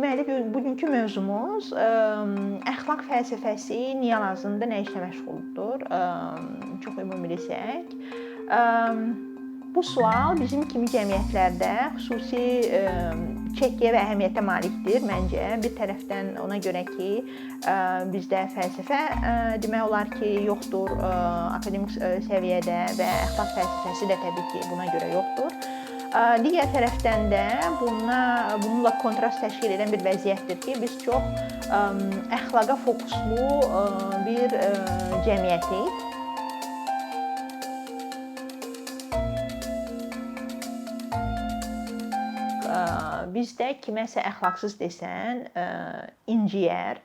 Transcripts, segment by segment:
Deməli, bugünkü mövzumuz əxlaq fəlsəfəsi niyə lazımdır, nə işlə məşğuldur? Çox ümumiləşək. Bu sual bizim kimi cəmiyyətlərdə xüsusi çəkiyə və əhəmiyyətə malikdir məncə. Bir tərəfdən ona görə ki, bizdə fəlsəfə demək olar ki, yoxdur akademik səviyyədə və əxlaq fəlsəfəsi də təbii ki, buna görə yoxdur. Digər tərəfdən də bununla kontrast təşkil edən bir vəziyyətdir ki, biz çox əxlaqa fokuslu bir cəmiyyətik. Bizdə kiməsə əxlaqsız desən, inciyər,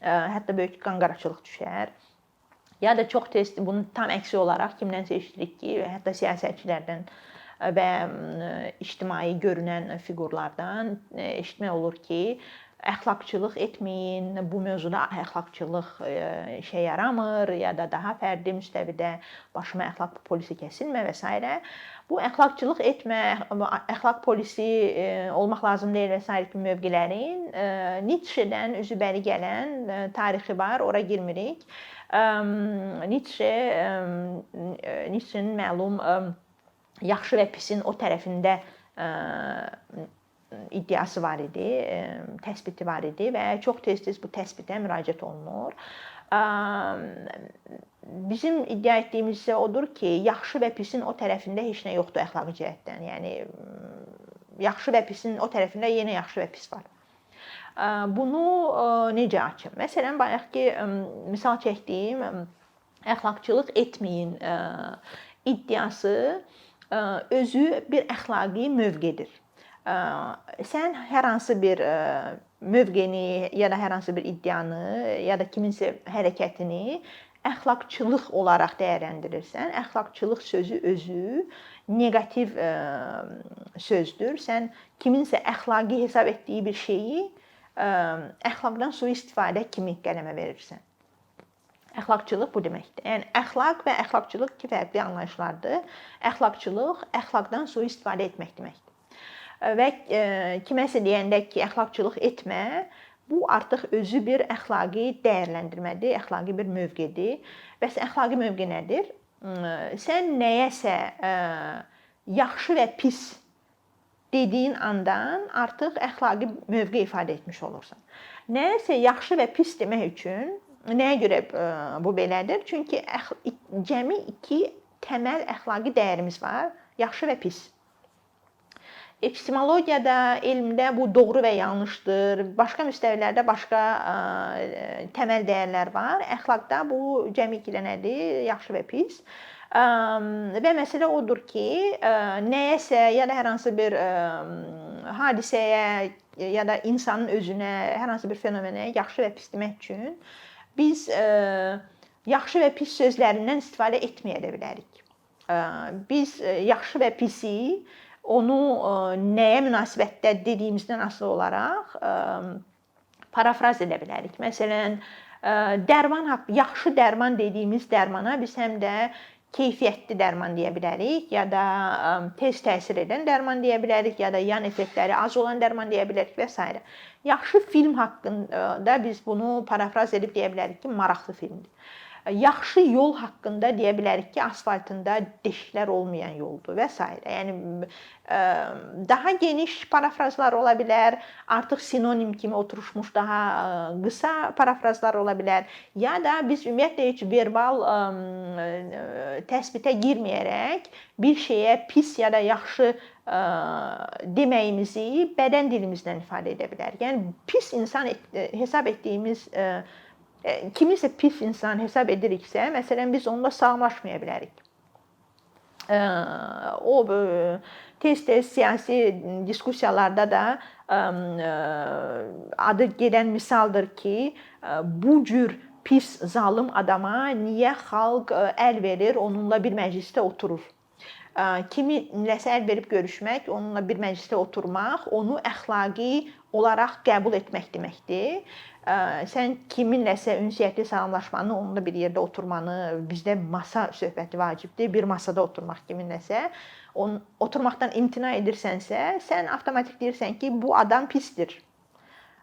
hətta böyük qanqaraçılıq düşər. Ya da çox tez bunun tam əksi olaraq kimdənsə eşidirik ki, hətta siyasətçilərdən və ictimai görünən fiqurlardan eşitmək olur ki, əxlaqçılıq etməyin, bu mövzuda əxlaqçılıq işə yaramır ya da daha fərdi müstəvidə başıma əxlaq polisi kəsilmə və s. Bu əxlaqçılıq etmə, əxlaq polisi olmaq lazım deyil və s. kimi mövqelərin Nietzschedən üzü bəri gələn tarixi var, ora girmirik. Nietzschenin məlum yaxşı və pisin o tərəfində iddiası var idi, təsbiti var idi və çox tez-tez bu təsbitə müraciət olunur. Bizim iddia etdiyimiz isə odur ki, yaxşı və pisin o tərəfində heç nə yoxdur əxlaqi cəhətdən. Yəni yaxşı və pisin o tərəfində yenə yaxşı və pis var. Bunu necə açım? Məsələn, bayaqki misal çəkdiyim əxlaqçılıq etməyin iddiası özü bir əxlaqi mövqedir. Sən hər hansı bir mövqeni ya da hər hansı bir iddianı ya da kiminsə hərəkətini əxlaqçılıq olaraq dəyərləndirirsən. Əxlaqçılıq sözü özü neqativ sözdür. Sən kiminsə əxlaqi hesab etdiyi bir şeyi əxlaqdan sui-istifadə kimi qələmə verirsən. Əxlaqçılıq bu deməkdir. Yəni əxlaq və əxlaqçılıq iki fərqli anlayışlardır. Əxlaqçılıq əxlaqdan sui-istifadə etmək deməkdir. Və kiməsə deyəndə ki, əxlaqçılıq etmə, bu artıq özü bir əxlaqi dəyərləndirmədir, əxlaqi bir mövqedir. Bəs əxlaqi mövqe nədir? Sən nəyəsə yaxşı və pis dediyin andan artıq əxlaqi mövqe ifadə etmiş olursan. Nəyəsə yaxşı və pis demək üçün nəyə görə bu belədir? Çünki cəmi iki təməl əxlaqi dəyərimiz var, yaxşı və pis. Epistemologiyada, elmdə bu doğru və yanlışdır. Başqa müstəvilərdə başqa təməl dəyərlər var. Əxlaqda bu cəmi ikilə nədir? Yaxşı və pis. Və məsələ odur ki, nəyəsə ya da hər hansı bir hadisəyə ya da insanın özünə, hər hansı bir fenomenə yaxşı və pis demək üçün biz yaxşı və pis sözlərindən istifadə etməyə də bilərik. Biz yaxşı və pisi onu nəyə münasibətdə dediyimizdən asılı olaraq parafraz edə bilərik. Məsələn, yaxşı dərman dediyimiz dərmana biz həm də keyfiyyətli dərman deyə bilərik, ya da tez təsir edən dərman deyə bilərik, ya da yan effektləri az olan dərman deyə bilərik və s. Yaxşı film haqqında biz bunu parafraz edib deyə bilərik ki, maraqlı filmdir. Yaxşı yol haqqında deyə bilərik ki, asfaltında deşiklər olmayan yoldur və s. Yəni daha geniş parafrazlar ola bilər, artıq sinonim kimi oturmuş daha qısa parafrazlar ola bilər. Ya da biz ümumiyyətlə heç verbal təsbitə girməyərək bir şeyə pis ya da yaxşı deməyimizi bədən dilimizdən ifadə edə bilərik. Yəni pis insan hesab etdiyimiz kimisə pis insan hesab ediriksə, məsələn, biz onunla sağlaşmaya bilərik. O tez-tez siyasi diskussiyalarda da adı gedən misaldır ki, bu cür pis, zalım adama niyə xalq əl verir, onunla bir məclisdə oturur? Kiminləsə əl verib görüşmək, onunla bir məclisdə oturmaq, onu əxlaqi olaraq qəbul etmək deməkdir. Sən kiminləsə ünsiyyətli salamlaşmanı, onunla bir yerdə oturmanı, bizdə masa söhbəti vacibdir, bir masada oturmaq kiminləsə, oturmaqdan imtina edirsənsə, sən avtomatik deyirsən ki, bu adam pisdir.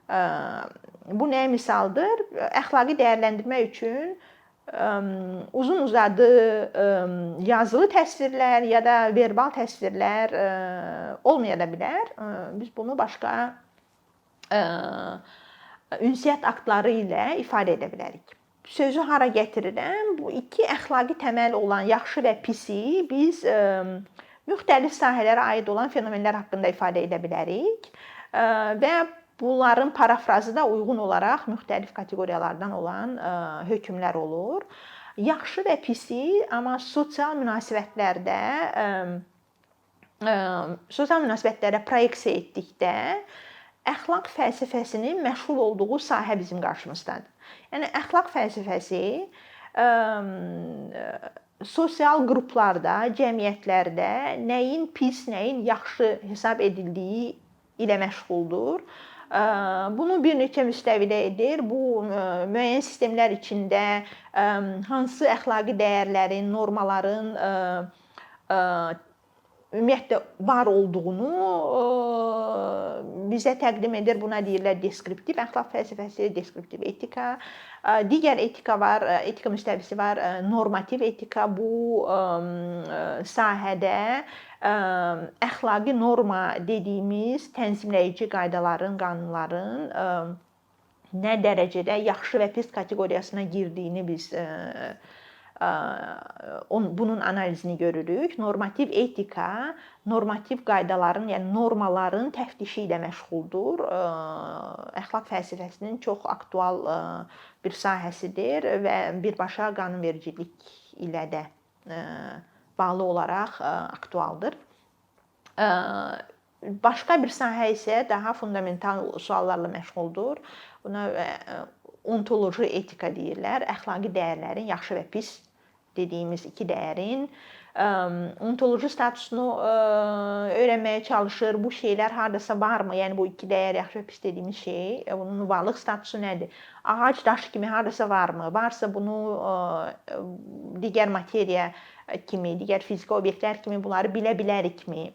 Bu nəyə misaldır? Əxlaqi dəyərləndirmə üçün uzun-uzadı yazılı təsvirlər ya da verbal təsvirlər olmaya da bilər. Biz bunu başqa ünsiyyət aktları ilə ifadə edə bilərik. Sözü hara gətirirəm? Bu iki əxlaqi təməl olan yaxşı və pisi biz müxtəlif sahələrə aid olan fenomenlər haqqında ifadə edə bilərik və bunların parafrazı da uyğun olaraq müxtəlif kateqoriyalardan olan hökmlər olur. Yaxşı və pisi, amma sosial münasibətlərə proyeksiya etdikdə əxlaq fəlsəfəsinin məşğul olduğu sahə bizim qarşımızdadır. Yəni əxlaq fəlsəfəsi sosial qruplarda, cəmiyyətlərdə nəyin pis, nəyin yaxşı hesab edildiyi ilə məşğuldur. Bunu bir neçə müstəvidə edir. Bu müəyyən sistemlər içində hansı əxlaqi dəyərlərin, normaların ümumiyyətlə var olduğunu bizə təqdim edir. Buna deyirlər deskriptiv əxlaq fəlsəfəsi, deskriptiv etika. Digər etika var, etika müstəvisi var, normativ etika. Bu sahədə əxlaqi norma dediyimiz tənzimləyici qaydaların, qanunların nə dərəcədə yaxşı və pis kateqoriyasına girdiyini biz bunun analizini görürük. Normativ etika, normativ qaydaların, yəni normaların təftişi ilə məşğuldur. Əxlaq fəlsəfəsinin çox aktual bir sahəsidir və birbaşa qanunvericilik ilə də bağlı olaraq aktualdır. Başqa bir sahə isə daha fundamental suallarla məşğuldur. Buna ontoloji etika deyirlər. Əxlaqi dəyərlərin, yaxşı və pis dediyimiz iki dəyərin ontoloji statusunu öyrənməyə çalışır. Bu şeylər hardasa varmı? Yəni bu iki dəyər, yaxşı və pis dediyimiz şey, bunun varlıq statusu nədir? Ağac, daş kimi hardasa varmı? Varsa bunu digər materiya kimi, digər fiziki obyektlər kimi bunları bilə bilərikmi?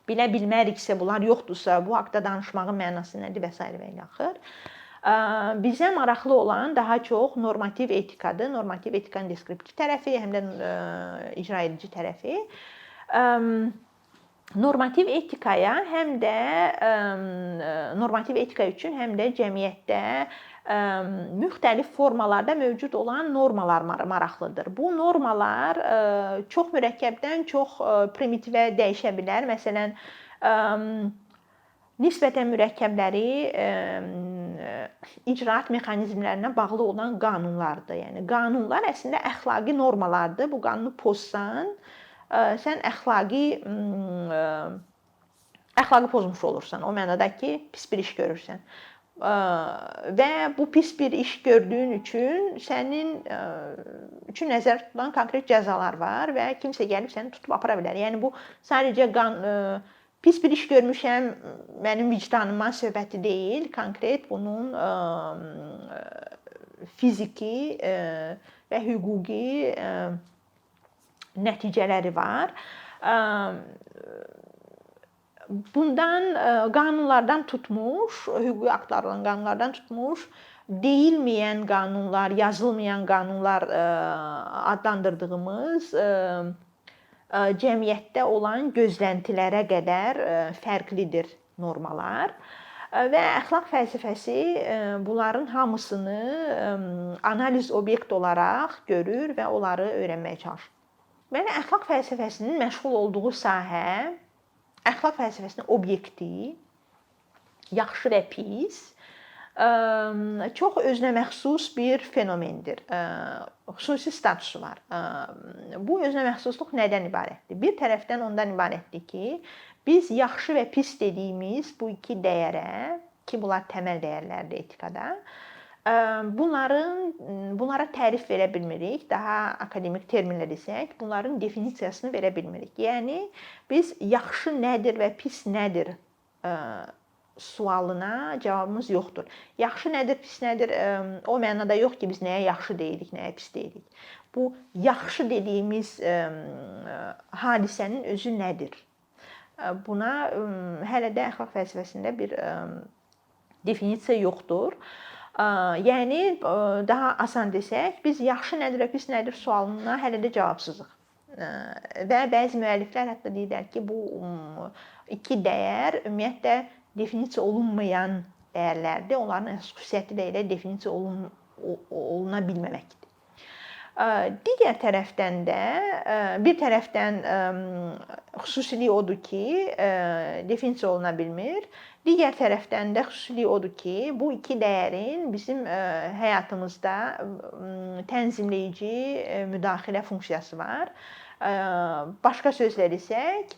Bilə bilməriksə, bunlar yoxdursa, bu haqqda danışmağın mənası nədir və s. və ilə axır. Bizə maraqlı olan daha çox normativ etikadır. Normativ etikanın deskriptiv tərəfi, həm də icra edici tərəfi. Normativ etikaya həm də normativ etika üçün həm də cəmiyyətdə müxtəlif formalarda mövcud olan normalar maraqlıdır. Bu normalar çox mürəkkəbdən çox primitivə dəyişə bilər. Məsələn, nisbətən mürəkkəbləri icraat mexanizmlərinə bağlı olan qanunlardır. Yəni qanunlar əslində əxlaqi normalardır. Bu qanunu pozsan, sən əxlaqi pozmuş olursan. O mənada ki, pis bir iş görürsən. Və bu pis bir iş gördüyün üçün sənin üçün nəzərdə tutulan konkret cəzalar var və kimsə gəlib səni tutub apara bilər. Yəni bu sadəcə pis bir iş görmüşəm, mənim vicdanıma söhbəti deyil, konkret bunun fiziki və hüquqi nəticələri var. Bundan qanunlardan tutmuş, hüquqi aktlar olan qanunlardan tutmuş, deyilməyən qanunlar, yazılmayan qanunlar adlandırdığımız cəmiyyətdə olan gözləntilərə qədər fərqlidir normalar və əxlaq fəlsəfəsi bunların hamısını analiz obyekt olaraq görür və onları öyrənməyə çalışır. Belə əxlaq fəlsəfəsinin məşğul olduğu sahə, əxlaq fəlsəfəsinin obyekti, yaxşı və pis, çox özünəməxsus bir fenomendir. Xüsusi statusu var. Bu özünəməxsusluq nədən ibarətdir? Bir tərəfdən ondan ibarətdir ki, biz yaxşı və pis dediyimiz bu iki dəyərə, ki bunlar təməl dəyərlərdir etikada, bunlara tərif verə bilmirik. Daha akademik terminlə desək, bunların definisiyasını verə bilmirik. Yəni biz yaxşı nədir və pis nədir sualına cavabımız yoxdur. Yaxşı nədir, pis nədir? O mənada yox ki, biz nəyə yaxşı deyirik, nəyə pis deyirik. Bu yaxşı dediyimiz hadisənin özü nədir? Buna hələ də əxlaq fəlsəfəsində bir definisiya yoxdur. Yəni daha asan desək, biz yaxşı nədir və pis nədir sualına hələ də cavabsızıq. Və bəzi müəlliflər hətta deyirlər ki, bu iki dəyər ümumiyyətlə definisiya olunmayan dəyərlərdir. Onların xüsusiyyəti də elə definisiya oluna bilməməkdir. Digər tərəfdən də bir tərəfdən xüsusilik odur ki, definisiya oluna bilmir. Digər tərəfdən də xüsusilik odur ki, bu iki dəyərin bizim həyatımızda tənzimləyici müdaxilə funksiyası var. Başqa sözlə desək,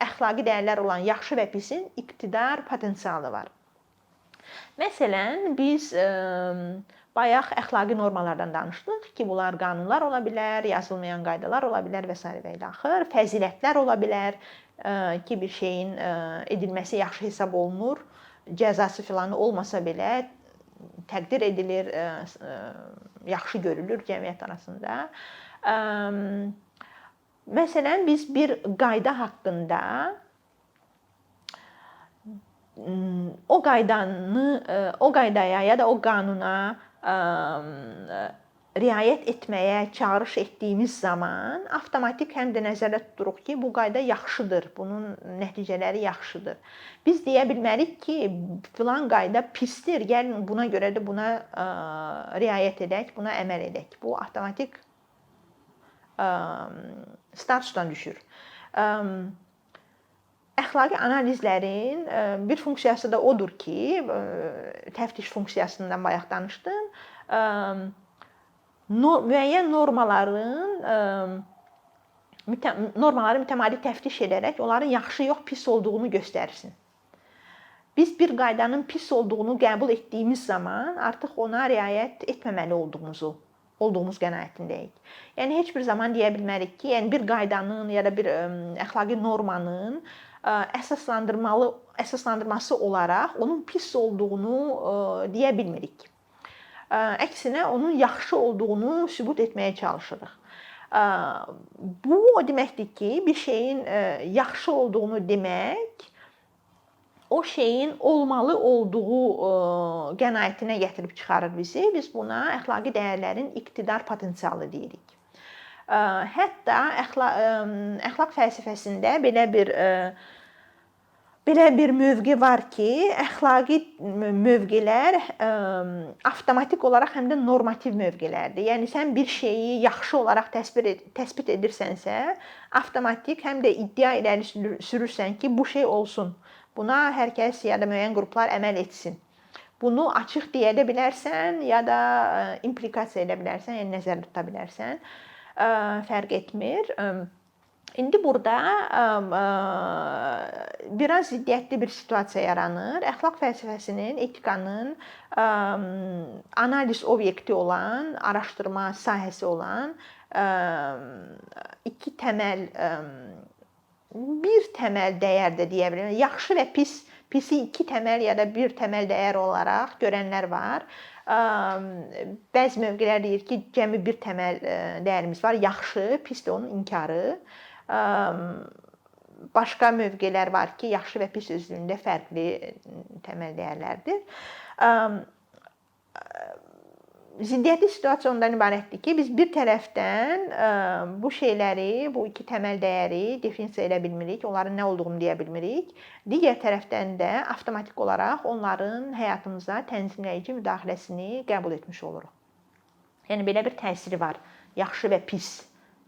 əxlaqi dəyərlər olan yaxşı və pisin iqtidar potensialı var. Məsələn, biz bayaq əxlaqi normalardan danışdıq ki, bunlar qanunlar ola bilər, yazılmayan qaydalar ola bilər və s. və ilə axır. Fəzilətlər ola bilər ki, bir şeyin edilməsi yaxşı hesab olunur, cəzası filan olmasa belə təqdir edilir, yaxşı görülür cəmiyyət arasında. Məsələn, biz bir qayda haqqında o qaydaya ya da o qanuna riayət etməyə çağırış etdiyimiz zaman avtomatik həm də nəzərdə tuturuq ki, bu qayda yaxşıdır, bunun nəticələri yaxşıdır. Biz deyə bilmərik ki, filan qayda pisdir, gəlin buna görə də buna riayət edək, buna əməl edək. Bu avtomatik statusdan düşür. Əxlaqi analizlərin bir funksiyası da odur ki, təftiş funksiyasından bayaq danışdım, müəyyən normaları mütəmadi təftiş edərək onların yaxşı yox, pis olduğunu göstərsin. Biz bir qaydanın pis olduğunu qəbul etdiyimiz zaman artıq ona riayət etməməli olduğumuz qənaətindəyik. Yəni heç bir zaman deyə bilmərik ki, yəni bir qaydanın ya da bir əxlaqi normanın əsaslandırması olaraq onun pis olduğunu deyə bilmirik. Əksinə onun yaxşı olduğunu sübut etməyə çalışırıq. Bu o deməkdir ki, bir şeyin yaxşı olduğunu demək o şeyin olmalı olduğu qənaətinə gətirib çıxarır bizi. Biz buna əxlaqi dəyərlərin iqtidar potensialı deyirik. Hətta əxlaq fəlsəfəsində belə bir mövqe var ki, əxlaqi mövqelər avtomatik olaraq həm də normativ mövqelərdir. Yəni sən bir şeyi yaxşı olaraq təsbit edirsənsə, avtomatik həm də iddia irəli sürürsən ki, bu şey olsun. Buna hər kəs ya da müəyyən qruplar əməl etsin. Bunu açıq deyə də bilərsən ya da implikasiya edə bilərsən, yəni nəzərdə tuta bilərsən. Fərq etmir. İndi burada biraz ziddiyyətli bir situasiya yaranır. Əxlaq fəlsəfəsinin, etikanın analiz obyekti olan, araşdırma sahəsi olan bir təməl dəyər də deyə bilərəm. Yaxşı və pisi iki təməl ya da bir təməl dəyər olaraq görənlər var. Bəzi mövqelər deyir ki, cəmi bir təməl dəyərimiz var. Yaxşı, pis də onun inkarı. Başqa mövqelər var ki, yaxşı və pis özlüyündə fərqli təməl dəyərlərdir. Ziddiyyətli situasiya ondan ibarətdir ki, biz bir tərəfdən bu şeyləri, bu iki təməl dəyəri definisiya edə bilmirik, onların nə olduğunu deyə bilmirik. Digər tərəfdən də avtomatik olaraq onların həyatımıza tənzimləyici müdaxiləsini qəbul etmiş oluruq. Yəni belə bir təsiri var, yaxşı və pis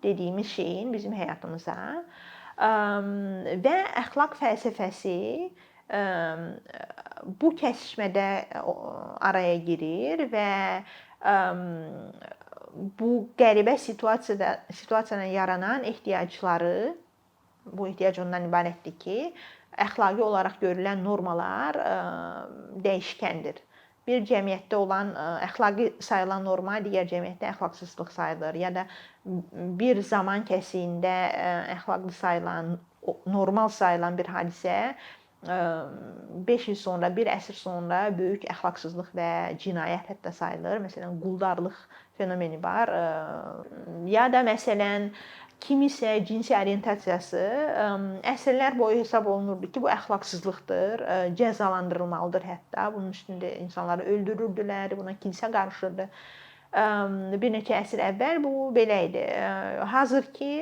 dediyimiz şeyin bizim həyatımıza. Və əxlaq fəlsəfəsi bu kəsişmədə araya girir və bu qəribə situasiyadan yaranan ehtiyacları, bu ehtiyac ondan ibarətdir ki, əxlaqi olaraq görülən normalar dəyişkəndir. Bir cəmiyyətdə olan əxlaqi sayılan norma digər cəmiyyətdə əxlaqsızlıq sayılır ya da bir zaman kəsiyində əxlaqlı sayılan, normal sayılan bir hadisə 5 il sonra, bir əsr sonra böyük əxlaqsızlıq və cinayət hətta sayılır. Məsələn, quldarlıq fenomeni var. Ya da məsələn, kimisə cinsi orientasiyası əsrlər boyu hesab olunurdu ki, bu əxlaqsızlıqdır, cəzalandırılmalıdır hətta. Bunun üstündə insanları öldürürdülər, buna kilsə qarışırdı. Bir neçə əsr əvvəl bu belə idi. Hazırki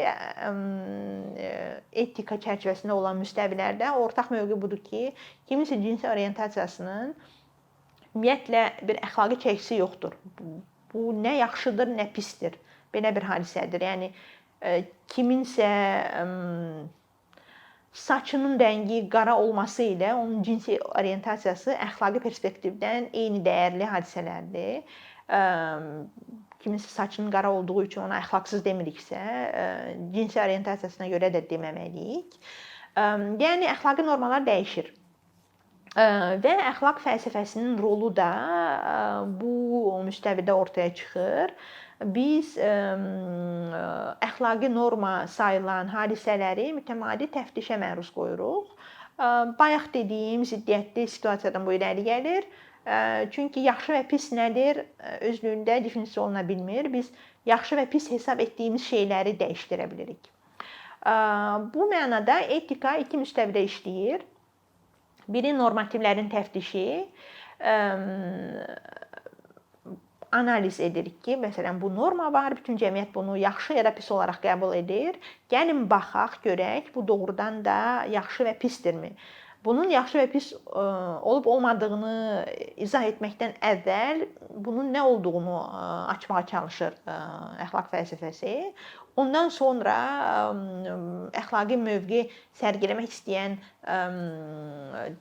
etika çərçivəsində olan müstəvilərdə ortaq mövqe budur ki, kimisə cinsi orientasiyasının ümumiyyətlə bir əxlaqi çəkisi yoxdur. Bu nə yaxşıdır, nə pisdir. Belə bir hadisədir. Yəni kiminsə saçının rəngi qara olması ilə onun cinsi orientasiyası əxlaqi perspektivdən eyni dəyərli hadisələrdir. Kiminsə saçının qara olduğu üçün ona əxlaqsız demiriksə, cinsi orientasiyasına görə də deməməliyik. Yəni əxlaqi normalar dəyişir. Və əxlaq fəlsəfəsinin rolu da bu müstəvidə ortaya çıxır. Biz əxlaqi norma sayılan hadisələri mütəmadi təftişə məruz qoyuruq. Bayaq dediyim ziddiyyətli situasiyadan bu irəli gəlir. Çünki yaxşı və pis nədir özlüyündə definisiya oluna bilmir. Biz yaxşı və pis hesab etdiyimiz şeyləri dəyişdirə bilirik. Bu mənada etika iki müstəvidə işləyir. Biri normativlərin təftişi, analiz edirik ki, məsələn, bu norma var, bütün cəmiyyət bunu yaxşı ya da pis olaraq qəbul edir. Gəlin baxaq, görək, bu doğrudan da yaxşı və pisdirmi? Bunun yaxşı və pis olub olmadığını izah etməkdən əvvəl bunun nə olduğunu açmağa çalışır əxlaq fəlsəfəsi. Ondan sonra əxlaqi mövqe sərgiləmək istəyən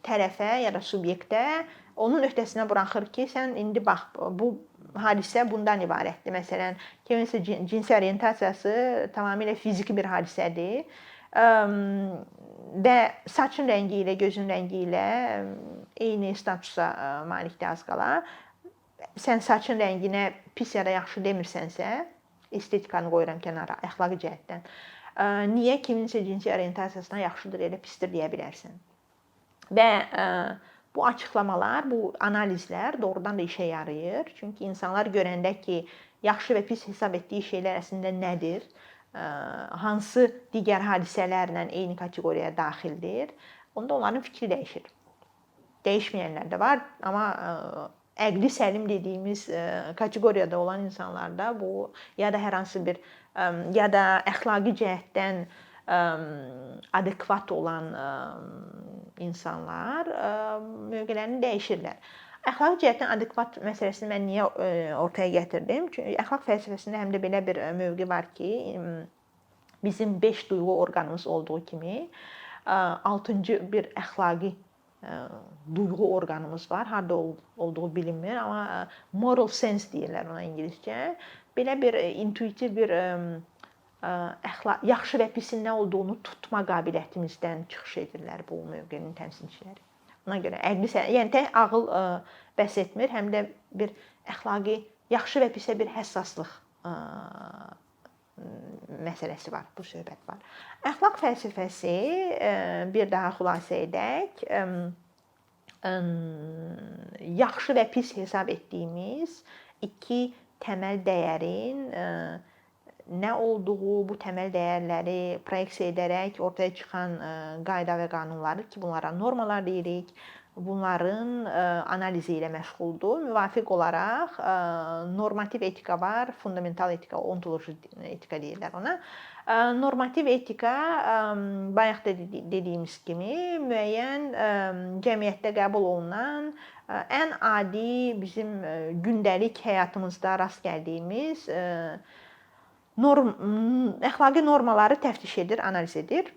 tərəfə ya da subyektə onun öhdəsinə buraxır ki, sən indi bax, bu hadisə bundan ibarətdir. Məsələn, kiminsə cinsi orientasiyası tamamilə fiziki bir hadisədir. Və saçın rəngi ilə, gözün rəngi ilə eyni statusa malikdir az qala. Sən saçın rənginə pis ya da yaxşı demirsənsə, estetikanı qoyuram kənara, əxlaqi cəhətdən. Niyə kiminsə cinsi orientasiyasına yaxşıdır, elə pisdir deyə bilərsən? Və bu açıqlamalar, bu analizlər doğrudan da işə yarayır. Çünki insanlar görəndə ki, yaxşı və pis hesab etdiyi şeylər əslində nədir? Hansı digər hadisələrlə eyni kateqoriyaya daxildir? Onda onların fikri dəyişir. Dəyişməyənlər də var, amma əqli səlim dediyimiz kateqoriyada olan insanlarda bu ya da hər hansı bir ya da əxlaqi cəhətdən adekvat olan insanlar mövqelərini dəyişirlər. Əxlaqi cəhətdən adekvat məsələsini mən niyə ortaya gətirdim? Çünki əxlaq fəlsəfəsində həm də belə bir mövqe var ki, bizim 5 duyğu orqanımız olduğu kimi 6-cı bir əxlaqi duyğu orqanımız var. Harda olduğu bilinmir, amma moral sense deyirlər ona ingiliscə. Belə bir intuitiv bir yaxşı və pisin nə olduğunu tutma qabiliyyətimizdən çıxış edirlər bu mövqenin təmsilçiləri. Ona görə yəni tək ağıl bəs etmir, həm də bir əxlaqi yaxşı və pisə bir həssaslıq məsələsi var, bu söhbət var. Əxlaq fəlsəfəsi, bir daha xülasə edək, yaxşı və pis hesab etdiyimiz iki təməl dəyərin nə olduğu, bu təməl dəyərləri proyeksiya edərək ortaya çıxan qayda və qanunları ki, bunlara normalar deyirik, bunların analizi ilə məşğuldur. Müvafiq olaraq normativ etika var, fundamental etika, ontoloji etika deyirlər ona. Normativ etika, bayaq da dediyimiz kimi, müəyyən cəmiyyətdə qəbul olunan ən adi bizim gündəlik həyatımızda rast gəldiyimiz əxlaqi normaları təftiş edir, analiz edir.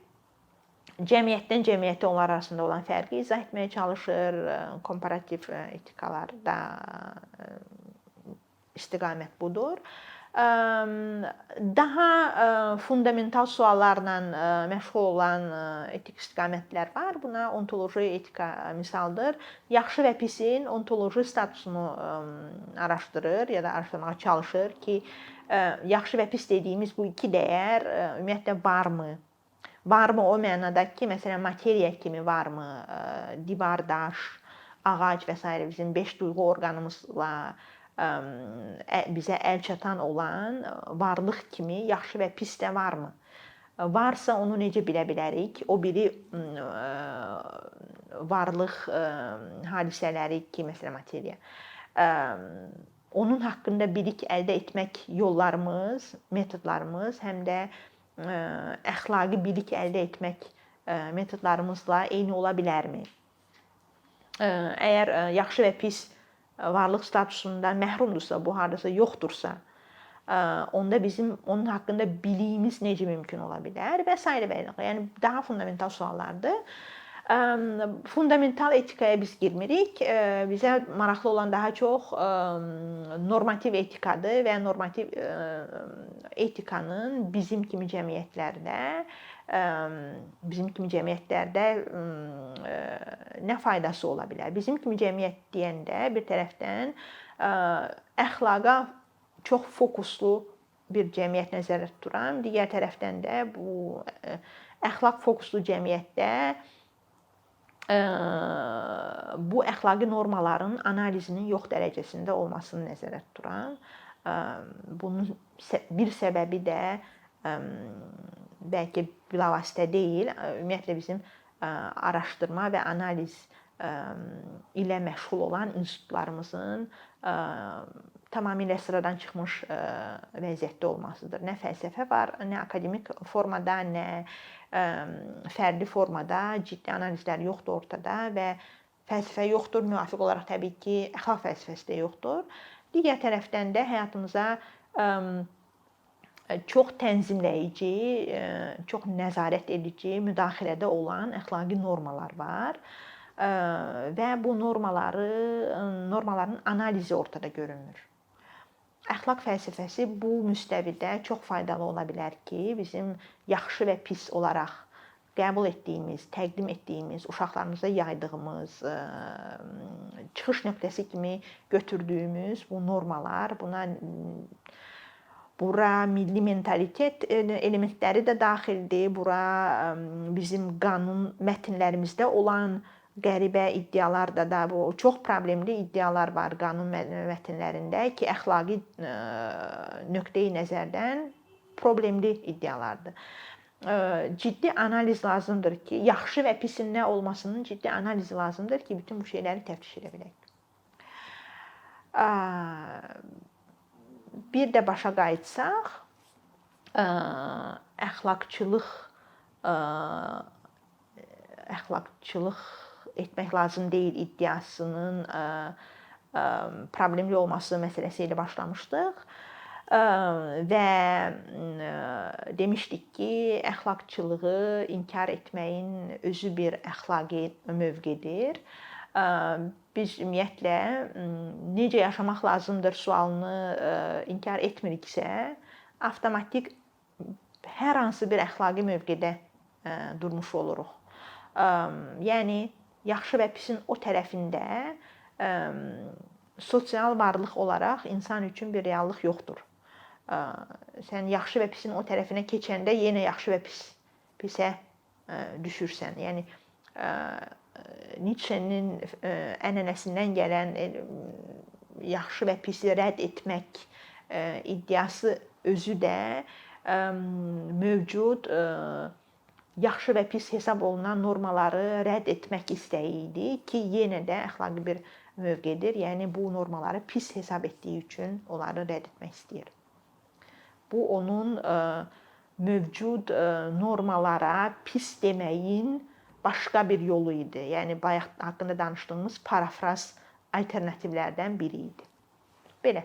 Cəmiyyətdən cəmiyyətə onlar arasında olan fərqi izah etməyə çalışır. Komparativ etikalarda istiqamət budur. Daha fundamental suallarla məşğul olan etik istiqamətlər var. Buna ontoloji etika misaldır. Yaxşı və pisin ontoloji statusunu araşdırır ya da araşdırmağa çalışır ki, yaxşı və pis dediyimiz bu iki dəyər ümumiyyətlə varmı? Varmı o mənada ki, məsələn, materiya kimi varmı? Divar, daş, ağac və s. bizim 5 duyğu orqanımızla bizə əl çatan olan varlıq kimi yaxşı və pis də varmı? Varsa onu necə bilə bilərik? O biri varlıq hadisələri ki, məsələn materiya. Onun haqqında bilik əldə etmək yollarımız, metodlarımız həm də əxlaqi bilik əldə etmək metodlarımızla eyni ola bilərmi? Əgər yaxşı və pis varlıq statusundan məhrumdursa, bu hardasa yoxdursa, onda bizim onun haqqında biliyimiz necə mümkün ola bilər və s. Yəni daha fundamental suallardır. Fundamental etikaya biz girmirik. Bizə maraqlı olan daha çox normativ etikadır və normativ etikanın bizim kimi cəmiyyətlərdə nə faydası ola bilər? Bizim kimi cəmiyyət deyəndə bir tərəfdən əxlaqa çox fokuslu bir cəmiyyət nəzərdə tuturam. Digər tərəfdən də bu əxlaq fokuslu cəmiyyətdə bu əxlaqi normaların analizinin yox dərəcəsində olmasını nəzərdə tuturam. Bunun bir səbəbi də bəlkə bilavasitə deyil, ümumiyyətlə bizim araşdırma və analiz ilə məşğul olan institutlarımızın tamamilə sıradan çıxmış vəziyyətdə olmasıdır. Nə fəlsəfə var, nə akademik formada, nə fərdi formada ciddi analizlər yoxdur ortada və fəlsəfə yoxdur, müvafiq olaraq təbii ki, əxlaq fəlsəfəsi də yoxdur. Digər tərəfdən də həyatımıza çox tənzimləyici, çox nəzarət edici, müdaxilədə olan əxlaqi normalar var və bu normaların analizi ortada görünmür. Əxlaq fəlsəfəsi bu müstəvidə çox faydalı ola bilər ki, bizim yaxşı və pis olaraq qəbul etdiyimiz, təqdim etdiyimiz, uşaqlarımıza yaydığımız, çıxış nöqtəsi kimi götürdüyümüz bu normalar, bura milli mentalitet elementləri də daxildir, bura bizim qanun mətnlərimizdə olan qəribə iddialar da bu çox problemli iddialar var qanun mətnlərində ki, əxlaqi nöqteyi nəzərdən problemli iddialardır. Ciddi analiz lazımdır ki, yaxşı və pisin nə olmasının ciddi analizi lazımdır ki, bütün bu şeyləri təftiş edə bilək. Bir də başa qayıtsaq, əxlaqçılıq etmək lazım deyil iddiasının problemli olması məsələsi ilə başlamışdıq və demişdik ki, əxlaqçılığı inkar etməyin özü bir əxlaqi mövqedir. Biz ümumiyyətlə necə yaşamaq lazımdır sualını inkar etmiriksə, avtomatik hər hansı bir əxlaqi mövqedə durmuş oluruq. Yəni yaxşı və pisin o tərəfində sosial varlıq olaraq insan üçün bir reallıq yoxdur. Sən yaxşı və pisin o tərəfinə keçəndə yenə yaxşı və pisə düşürsən. Yəni Nietzsche'nin ənənəsindən gələn yaxşı və pisi rədd etmək iddiası özü də mövcud yaxşı və pis hesab olunan normaları rədd etmək istəyi idi ki, yenə də əxlaqi bir mövqedir. Yəni bu normaları pis hesab etdiyi üçün onları rədd etmək istəyir. Bu onun mövcud normalara pis deməyin başqa bir yolu idi. Yəni bayaq haqqında danışdığımız parafraz alternativlərdən biri idi. Belə.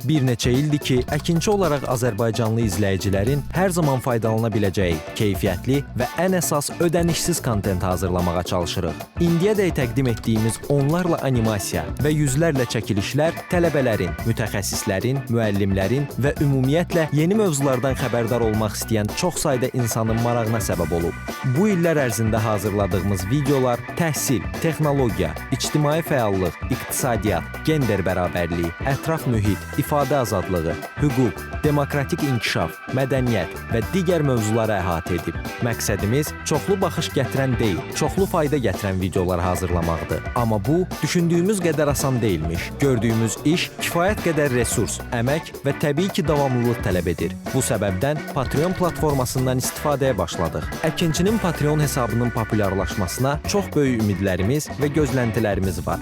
Bir neçə ildir ki, əkinçi olaraq Azərbaycanlı izləyicilərin hər zaman faydalana biləcəyi keyfiyyətli və ən əsas ödənişsiz kontent hazırlamağa çalışırıq. İndiyədək təqdim etdiyimiz onlarla animasiya və yüzlərlə çəkilişlər tələbələrin, mütəxəssislərin, müəllimlərin və ümumiyyətlə yeni mövzulardan xəbərdar olmaq istəyən çox sayda insanın marağına səbəb olub. Bu illər ərzində hazırladığımız videolar təhsil, texnologiya, ictimai fəallıq, iqtisadiyyat, gender bərabərliyi, ətraf mühit, ifadə istifadə azadlığı, hüquq, demokratik inkişaf, mədəniyyət və digər mövzuları əhatə edib. Məqsədimiz çoxlu baxış gətirən deyil, çoxlu fayda gətirən videolar hazırlamaqdır. Amma bu, düşündüyümüz qədər asan deyilmiş. Gördüyümüz iş kifayət qədər resurs, əmək və təbii ki, davamlılıq tələb edir. Bu səbəbdən Patreon platformasından istifadəyə başladıq. Əkinçinin Patreon hesabının populyarlaşmasına çox böyük ümidlərimiz və gözləntilərimiz var.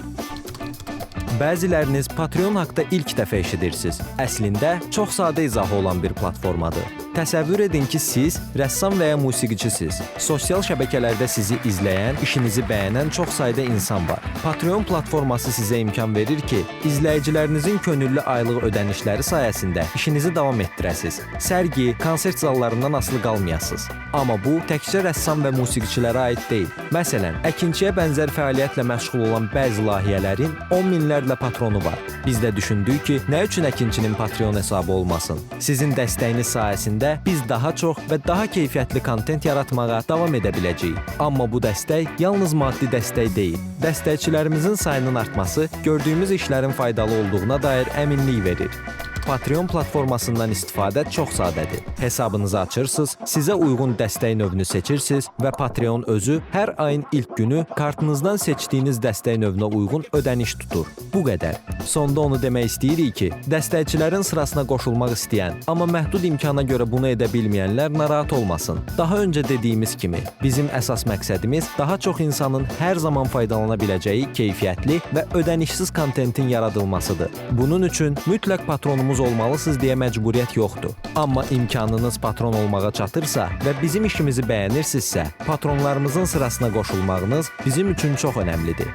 Bəziləriniz Patreon haqqda ilk dəfə eşidirsiniz. Əslində, çox sadə izahı olan bir platformadır. Təsəvvür edin ki, siz rəssam və ya musiqiçisiniz. Sosial şəbəkələrdə sizi izləyən, işinizi bəyənən çox sayda insan var. Patreon platforması sizə imkan verir ki, izləyicilərinizin könüllü aylıq ödənişləri sayəsində işinizi davam etdirəsiniz. Sərgi, konsert zallarından asılı qalmayasınız. Amma bu, təkcə rəssam və musiqiçilərə aid deyil. Məsələn, əkinçiyə bənzər fəaliyyətlə məşğul olan bəzi layihələrin 10 minlərlə patronu var. Biz də düşündük ki, nə üçün əkinçinin Patreon hesabı olmasın? Sizin dəstəyiniz sayəsində biz daha çox və daha keyfiyyətli kontent yaratmağa davam edə biləcəyik. Amma bu dəstək yalnız maddi dəstək deyil. Dəstəkçilərimizin sayının artması gördüyümüz işlərin faydalı olduğuna dair əminlik verir. Patreon platformasından istifadə çox sadədir. Hesabınızı açırsınız, sizə uyğun dəstək növünü seçirsiniz və Patreon özü hər ayın ilk günü kartınızdan seçdiyiniz dəstək növünə uyğun ödəniş tutur. Bu qədər. Sonda onu demək istəyirik ki, dəstəkçilərin sırasına qoşulmaq istəyən, amma məhdud imkana görə bunu edə bilməyənlər narahat olmasın. Daha öncə dediyimiz kimi, bizim əsas məqsədimiz daha çox insanın hər zaman faydalana biləcəyi keyfiyyətli və ödənişsiz kontentin yaradılmasıdır. Bunun üçün mütləq patronumuz olmalısınız deyə məcburiyyət yoxdur. Amma imkanınız patron olmağa çatırsa və bizim işimizi bəyənirsinizsə, patronlarımızın sırasına qoşulmağınız bizim üçün çox önəmlidir.